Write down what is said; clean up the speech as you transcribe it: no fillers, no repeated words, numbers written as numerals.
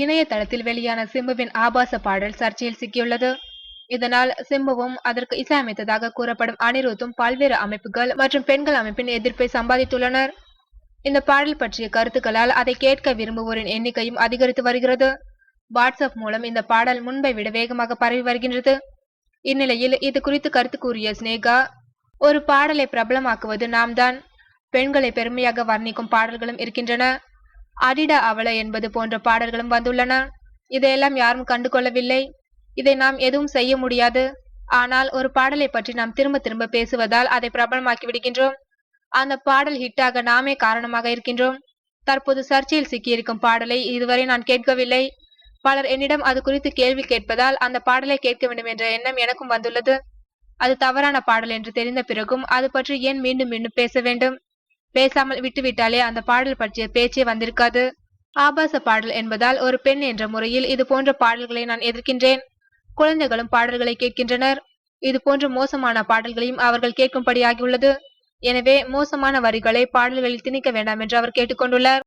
இணையதளத்தில் வெளியான சிம்புவின் ஆபாச பாடல் சர்ச்சையில் சிக்கியுள்ளது. இதனால் சிம்புவும் அதற்கு இசையமைத்ததாக கூறப்படும் அனிருத்தும் பல்வேறு அமைப்புகள் மற்றும் பெண்கள் அமைப்பின் எதிர்ப்பை சம்பாதித்துள்ளனர். இந்த பாடல் பற்றிய கருத்துக்களால் அதை கேட்க விரும்புவோரின் எண்ணிக்கையும் அதிகரித்து வருகிறது. வாட்ஸ்அப் மூலம் இந்த பாடல் முன்பை விட வேகமாக பரவி வருகின்றது. இந்நிலையில் இது குறித்து கருத்து கூறிய ஸ்னேகா, ஒரு பாடலை பிரபலமாக்குவது நாம் தான். பெண்களை பெருமையாக வர்ணிக்கும் பாடல்களும் இருக்கின்றன. அடிடா அவள என்பது போன்ற பாடல்களும் வந்துள்ளன. இதையெல்லாம் யாரும் கண்டுகொள்ளவில்லை. இதை நாம் எதுவும் செய்ய முடியாது. ஆனால் ஒரு பாடலை பற்றி நாம் திரும்ப திரும்ப பேசுவதால் அதை பிரபலமாக்கி விடுகின்றோம். அந்த பாடல் ஹிட்டாக நாமே காரணமாக இருக்கின்றோம். தற்போது சர்ச்சையில் சிக்கியிருக்கும் பாடலை இதுவரை நான் கேட்கவில்லை. பலர் என்னிடம் அது குறித்து கேள்வி கேட்பதால் அந்த பாடலை கேட்க வேண்டும் என்ற எண்ணம் எனக்கும் வந்துள்ளது. அது தவறான பாடல் என்று தெரிந்த பிறகும் அது பற்றி ஏன் மீண்டும் மீண்டும் பேச வேண்டும்? பேசாமல் விட்டுவிட்டாலே அந்த பாடல் பற்றிய பேச்சே வந்திருக்காது. ஆபாச பாடல் என்பதால் ஒரு பெண் என்ற முறையில் இது போன்ற பாடல்களை நான் எதிர்க்கின்றேன். குழந்தைகளும் பாடல்களை கேட்கின்றனர். இது போன்ற மோசமான பாடல்களையும் அவர்கள் கேட்கும்படியாகியுள்ளது. எனவே மோசமான வரிகளை பாடல்களில் திணிக்க வேண்டாம் என்று அவர் கேட்டுக்கொண்டுள்ளார்.